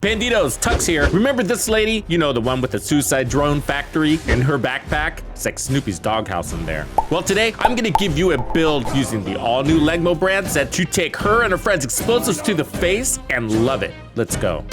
Bandidos, Tux here. Remember this lady? You know, the one with the suicide drone factory in her backpack? It's like Snoopy's doghouse in there. Well, today, I'm gonna give you a build using the all-new Lengmo brand set to take her and her friends' explosives to the face and love it. Let's go.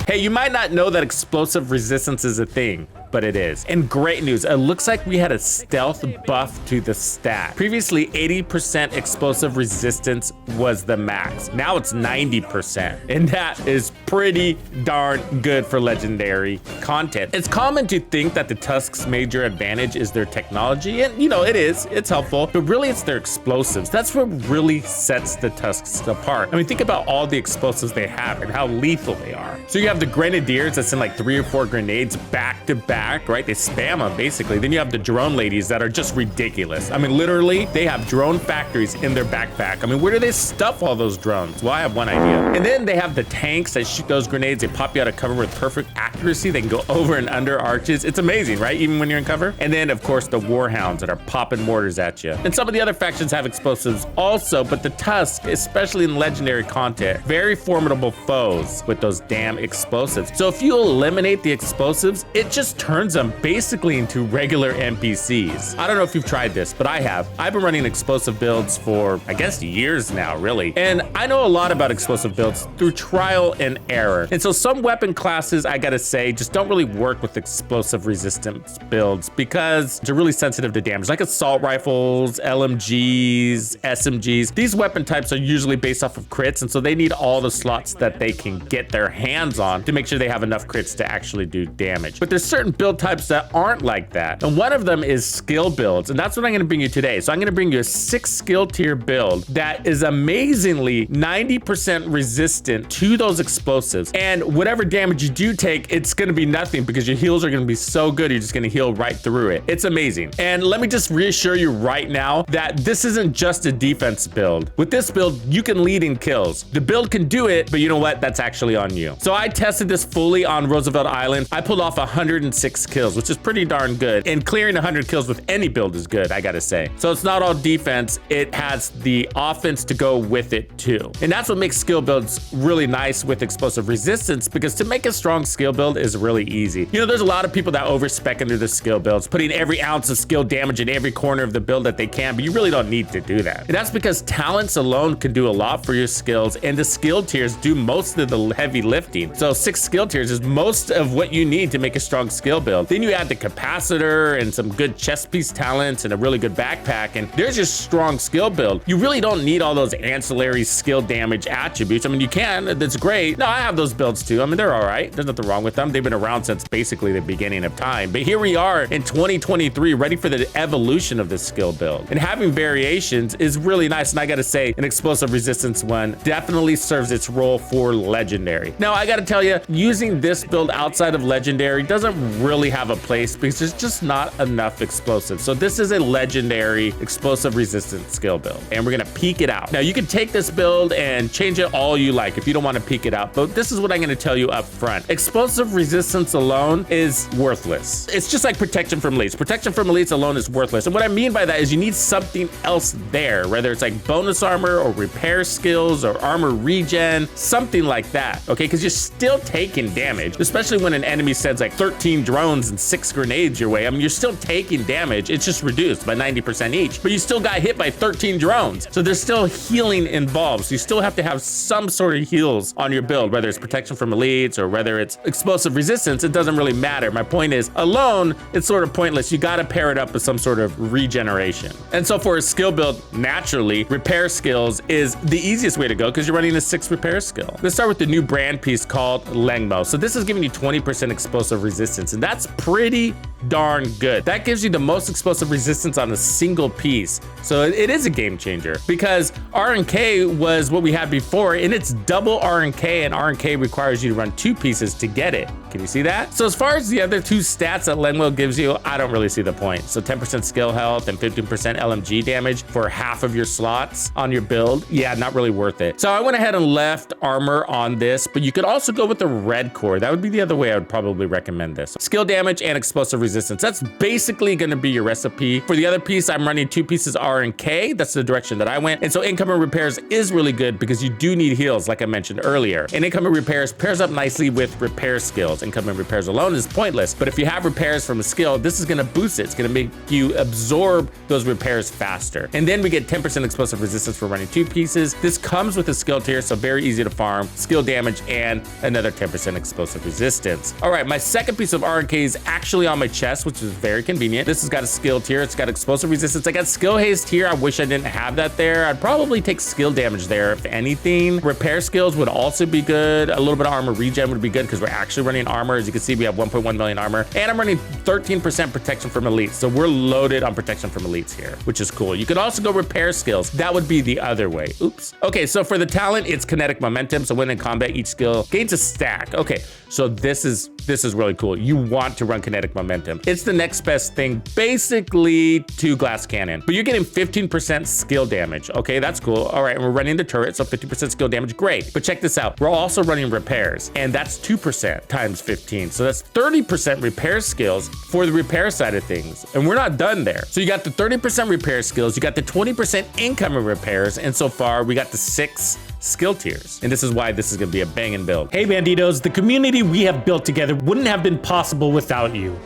Hey, you might not know that explosive resistance is a thing, but it is. And great news, it looks like we had a stealth buff to the stat. Previously, 80% explosive resistance was the max. Now it's 90%, and that is pretty darn good for legendary content. It's common to think that the Tusk's major advantage is their technology, and you know, it is, it's helpful, but really it's their explosives. That's what really sets the Tusks apart. I mean, think about all the explosives they have and how lethal they are. So you have the Grenadiers that send like 3 or 4 grenades back to back, right? They spam them basically. Then you have the drone ladies that are just ridiculous. I mean, literally, they have drone factories in their backpack. I mean, where do they stuff all those drones? Well, I have one idea. And then they have the tanks that shoot those grenades. They pop you out of cover with perfect accuracy. They can go over and under arches. It's amazing, right? Even when you're in cover. And then, of course, the Warhounds that are popping mortars at you. And some of the other factions have explosives also, but the Tusk, especially in legendary content, very formidable foes with those damn explosives. So if you eliminate the explosives, it just turns them basically into regular NPCs. I don't know if you've tried this, but I have. I've been running explosive builds for, I guess, years now, really. And I know a lot about explosive builds through trial and error. And so some weapon classes, I gotta say, just don't really work with explosive resistance builds because they're really sensitive to damage, like assault rifles, LMGs, SMGs. These weapon types are usually based off of crits, and so they need all the slots that they can get their hands on to make sure they have enough crits to actually do damage. But there's certain build types that aren't like that. And one of them is skill builds. And that's what I'm gonna bring you today. So I'm gonna bring you a 6 skill tier build that is amazingly 90% resistant to those explosives. And whatever damage you do take, it's gonna be nothing because your heals are gonna be so good, you're just gonna heal right through it. It's amazing. And let me just reassure you right now that this isn't just a defense build. With this build, you can lead in kills. The build can do it, but you know what? That's actually on you. So I tested this fully on Roosevelt Island. I pulled off 106 kills, which is pretty darn good. And clearing 100 kills with any build is good, I gotta say. So it's not all defense, it has the offense to go with it too. And that's what makes skill builds really nice with explosive resistance, because to make a strong skill build is really easy. You know, there's a lot of people that overspec into the skill builds, putting every ounce of skill damage in every corner of the build that they can, but you really don't need to do that. And that's because talents alone can do a lot for your skills, and the skill tiers do most of the heavy lifting. So 6 skill tiers is most of what you need to make a strong skill build. Then you add the Capacitor and some good chest piece talents and a really good backpack, and there's your strong skill build. You really don't need all those ancillary skill damage attributes. I mean, you can, that's great. No, I have those builds too. I mean, they're all right. There's nothing wrong with them. They've been around since basically the beginning of time. But here we are in 2023, ready for the evolution of this skill build. And having variations is really nice. And I gotta say, an explosive resistance one definitely serves its role for legendary. Now, I gotta tell you, using this build outside of legendary doesn't really have a place because there's just not enough explosives. So this is a legendary explosive resistance skill build, and we're gonna peek it out. Now, you can take this build and change it all you like if you don't want to peek it out, but this is what I'm gonna tell you up front. Explosive resistance alone is worthless. It's just like protection from elites. Protection from elites alone is worthless. And what I mean by that is you need something else there, whether it's like bonus armor or repair skills or armor regen, something like that, okay? Because you're still taking damage, especially when an enemy sends like 13 drones and 6 grenades your way. I mean, you're still taking damage. It's just reduced by 90% each, but you still got hit by 13 drones. So there's still healing involved. So you still have to have some sort of heals on your build, whether it's protection from elites or whether it's explosive resistance, it doesn't really matter. My point is, alone, it's sort of pointless. You got to pair it up with some sort of regeneration. And so for a skill build, naturally, repair skills is the easiest way to go because you're running a 6 repair skill. Let's start with the new brand piece called Lengmo. So this is giving you 20% explosive resistance, and that's pretty darn good. That gives you the most explosive resistance on a single piece. So it is a game changer because R&K was what we had before, and it's double R&K, and R&K requires you to run 2 pieces to get it. Can you see that? So as far as the other 2 stats that Lengmo gives you, I don't really see the point. So 10% skill health and 15% LMG damage for half of your slots on your build. Yeah, not really worth it. So I went ahead and left armor on this, but you could also go with the red core. That would be the other way I would probably recommend this. Skill damage and explosive resistance resistance. That's basically gonna be your recipe. For the other piece, I'm running 2 pieces R and K. That's the direction that I went. And so income and repairs is really good because you do need heals, like I mentioned earlier. And income and repairs pairs up nicely with repair skills. Income and repairs alone is pointless, but if you have repairs from a skill, this is gonna boost it. It's gonna make you absorb those repairs faster. And then we get 10% explosive resistance for running 2 pieces. This comes with a skill tier, so very easy to farm, skill damage, and another 10% explosive resistance. All right, my second piece of R&K is actually on my chest, which is very convenient. This has got a skill tier, it's got explosive resistance. I got skill haste here. I wish I didn't have that there. I'd probably take skill damage there if anything. Repair skills would also be good. A little bit of armor regen would be good because we're actually running armor. As you can see, we have 1.1 million armor, and I'm running 13% protection from elites. So we're loaded on protection from elites here, which is cool. You could also go repair skills. That would be the other way. Oops. Okay, so for the talent, it's kinetic momentum. So when in combat, each skill gains a stack. Okay, so this is really cool. You want to run kinetic momentum. It's the next best thing, basically, to glass cannon. But you're getting 15% skill damage. Okay, that's cool. All right, and we're running the turret, so 50% skill damage, great. But check this out. We're also running repairs, and that's 2% times 15. So that's 30% repair skills for the repair side of things. And we're not done there. So you got the 30% repair skills, you got the 20% income in repairs, and so far we got the 6 skill tiers. And this is why this is gonna be a banging build. Hey Bandidos, the community we have built together wouldn't have been possible without you.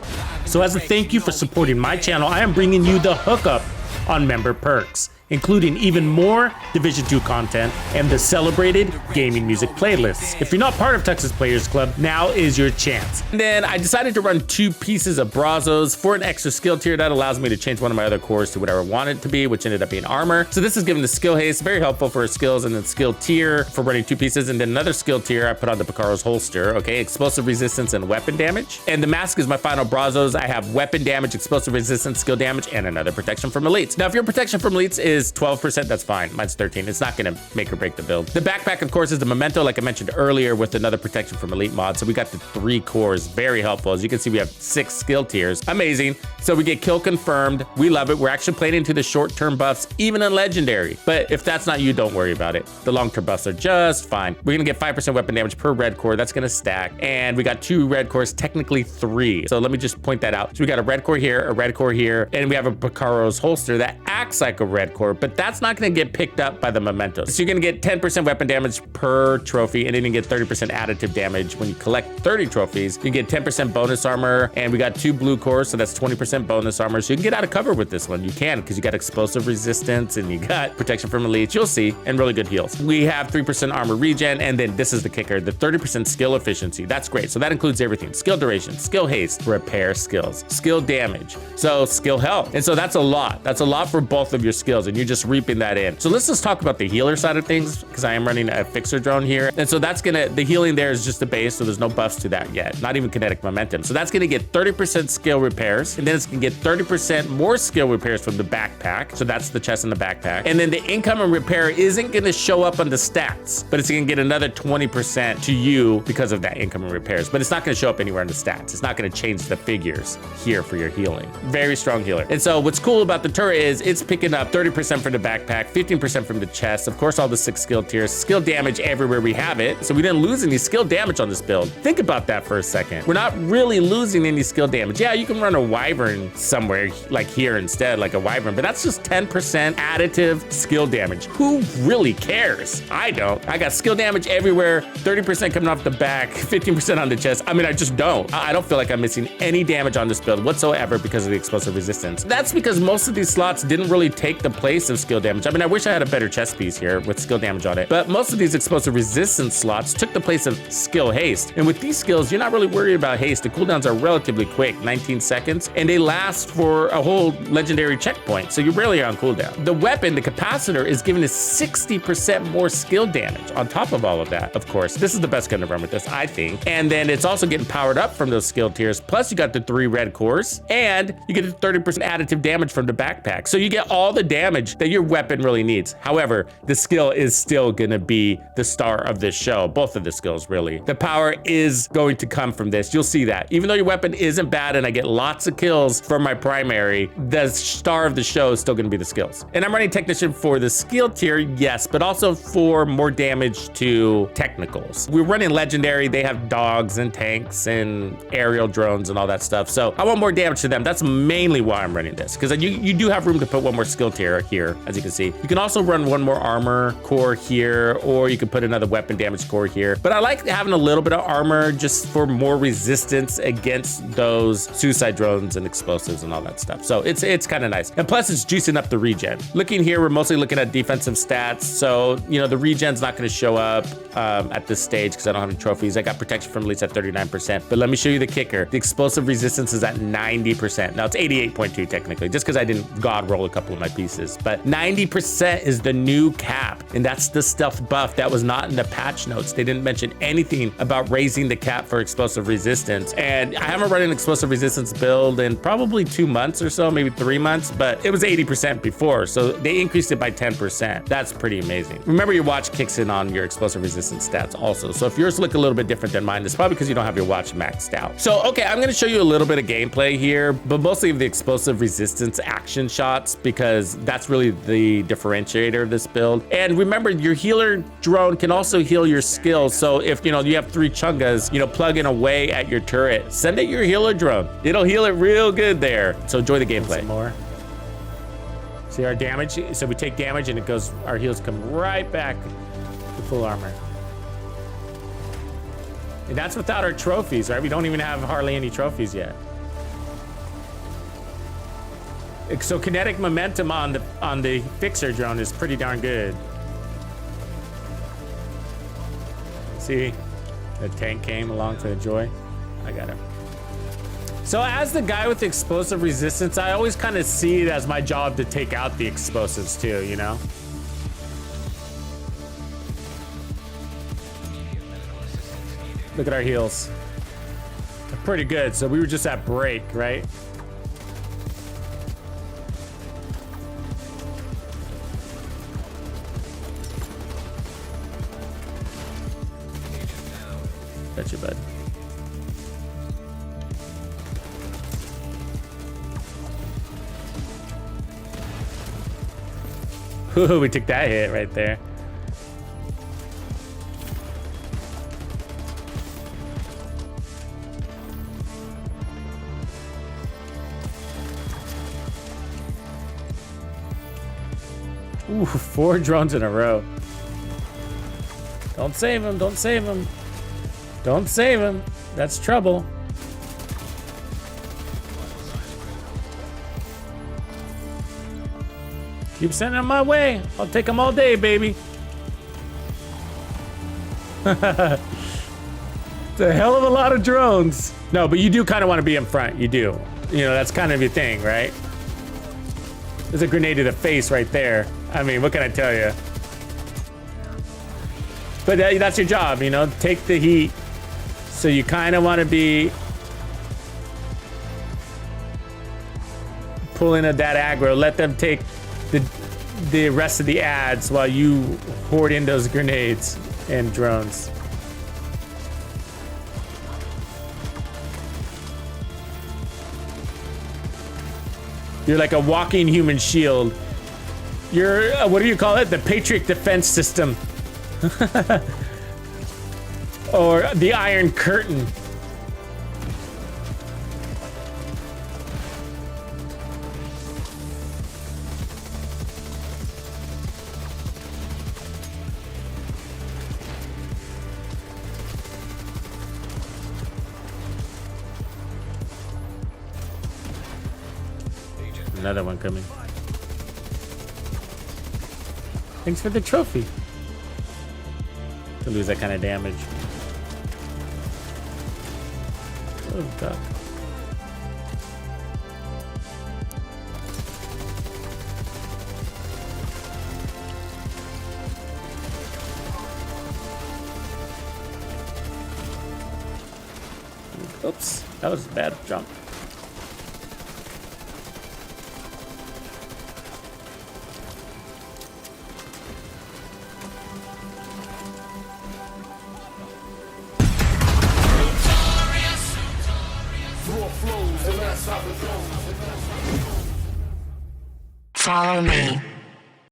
So as a thank you for supporting my channel, I am bringing you the hookup on member perks, including even more Division 2 content and the celebrated gaming music playlists. If you're not part of Tux's Players Club, now is your chance. And then I decided to run 2 pieces of Brazos for an extra skill tier that allows me to change one of my other cores to whatever I want it to be, which ended up being armor. So this is giving the skill haste, very helpful for skills, and then skill tier for running 2 pieces, and then another skill tier I put on the Picaro's holster, okay? Explosive resistance and weapon damage. And the mask is my final Brazos. I have weapon damage, explosive resistance, skill damage, and another protection from elites. Now, if your protection from elites is 12%, that's fine. Mine's 13. It's not gonna make or break the build. The backpack, of course, is the memento, like I mentioned earlier, with another protection from elite mod. So we got the 3 cores, very helpful. As you can see, we have 6 skill tiers. Amazing. So we get kill confirmed. We love it. We're actually playing into the short-term buffs, even in legendary. But if that's not you, don't worry about it. The long-term buffs are just fine. We're gonna get 5% weapon damage per red core. That's gonna stack. And we got 2 red cores, technically 3. So let me just point that out. So we got a red core here, a red core here, and we have a Picaro's holster that acts like a red core, but that's not gonna get picked up by the mementos. So you're gonna get 10% weapon damage per trophy, and then you get 30% additive damage. When you collect 30 trophies, you get 10% bonus armor, and we got 2 blue cores, so that's 20% bonus armor. So you can get out of cover with this one. You can, because you got explosive resistance, and you got protection from elites, you'll see, and really good heals. We have 3% armor regen, and then this is the kicker, the 30% skill efficiency. That's great. So that includes everything: skill duration, skill haste, repair skills, skill damage, so skill health. And so that's a lot. That's a lot for both of your skills, and you're just reaping that in. So let's just talk about the healer side of things, because I am running a fixer drone here. And so that's gonna, the healing there is just the base, so there's no buffs to that yet, not even kinetic momentum. So that's gonna get 30% skill repairs, and then it's gonna get 30% more skill repairs from the backpack. So that's the chest and the backpack. And then the income and repair isn't gonna show up on the stats, but it's gonna get another 20% to you because of that income and repairs. But it's not gonna show up anywhere in the stats. It's not gonna change the figures here for your healing. Very strong healer. And so what's cool about the turret is it's picking up 30% from the backpack, 15% from the chest, of course all the 6 skill tiers, skill damage everywhere we have it, so we didn't lose any skill damage on this build. Think about that for a second. We're not really losing any skill damage. Yeah, you can run a wyvern somewhere, like here instead, like a wyvern, but that's just 10% additive skill damage. Who really cares? I don't. I got skill damage everywhere, 30% coming off the back, 15% on the chest. I mean, I just don't. I don't feel like I'm missing any damage on this build whatsoever because of the explosive resistance. That's because most of these slots didn't really take the place of skill damage. I mean, I wish I had a better chest piece here with skill damage on it, but most of these explosive resistance slots took the place of skill haste. And with these skills, you're not really worried about haste. The cooldowns are relatively quick, 19 seconds, and they last for a whole legendary checkpoint, so you're rarely on cooldown. The weapon, the Capacitor, is giving us 60% more skill damage on top of all of that. Of course, this is the best gun to run with this, I think. And then it's also getting powered up from those skill tiers, plus you got the 3 red cores, and you get the 30% additive damage from the backpack. So you get all the damage damage that your weapon really needs. However, the skill is still gonna be the star of this show. Both of the skills, really. The power is going to come from this. You'll see that. Even though your weapon isn't bad and I get lots of kills from my primary, the star of the show is still gonna be the skills. And I'm running Technician for the skill tier, yes, but also for more damage to technicals. We're running Legendary. They have dogs and tanks and aerial drones and all that stuff. So I want more damage to them. That's mainly why I'm running this, because you do have room to put one more skill tier here, as you can see. You can also run one more armor core here, or you can put another weapon damage core here. But I like having a little bit of armor just for more resistance against those suicide drones and explosives and all that stuff. So it's kind of nice. And plus it's juicing up the regen. Looking here, we're mostly looking at defensive stats. So, you know, the regen's not going to show up at this stage because I don't have any trophies. I got protection from elites at 39%. But let me show you the kicker. The explosive resistance is at 90%. Now it's 88.2 technically, just because I didn't god roll a couple of my pieces. But 90% is the new cap. And that's the stealth buff that was not in the patch notes. They didn't mention anything about raising the cap for explosive resistance. And I haven't run an explosive resistance build in probably 2 months or so, maybe 3 months, but it was 80% before. So they increased it by 10%. That's pretty amazing. Remember, your watch kicks in on your explosive resistance stats also. So if yours look a little bit different than mine, it's probably because you don't have your watch maxed out. So, okay, I'm gonna show you a little bit of gameplay here, but mostly of the explosive resistance action shots, because that's really the differentiator of this build. And remember, your healer drone can also heal your skills. So if, you know, you have 3 chungas, you know, plugging away at your turret, send it your healer drone. It'll heal it real good there. So enjoy the gameplay. Some more. See our damage? So we take damage and it goes, our heals come right back to full armor. And that's without our trophies, right? We don't even have hardly any trophies yet. So kinetic momentum on the fixer drone is pretty darn good. See, the tank came along for the joy. I got him. So as the guy with the explosive resistance, I always kind of see it as my job to take out the explosives too, you know? Look at our heals. They're pretty good. So we were just at break, right? Gotcha, bud. Ooh, we took that hit right there. Ooh, 4 drones in a row. Don't save him, don't save him. Don't save him. That's trouble. Keep sending them my way. I'll take them all day, baby. It's a hell of a lot of drones. No, but you do kind of want to be in front. You do. You know, that's kind of your thing, right? There's a grenade to the face right there. I mean, what can I tell you? But that's your job, you know, take the heat. So you kind of want to be pulling at that aggro. Let them take the rest of the ads while you hoard in those grenades and drones. You're like a walking human shield. You're, what do you call it? The Patriot Defense System. Or the Iron Curtain. Another one coming. Thanks for the trophy. To lose that kind of damage. Oh god. Oops, that was a bad jump. Follow me.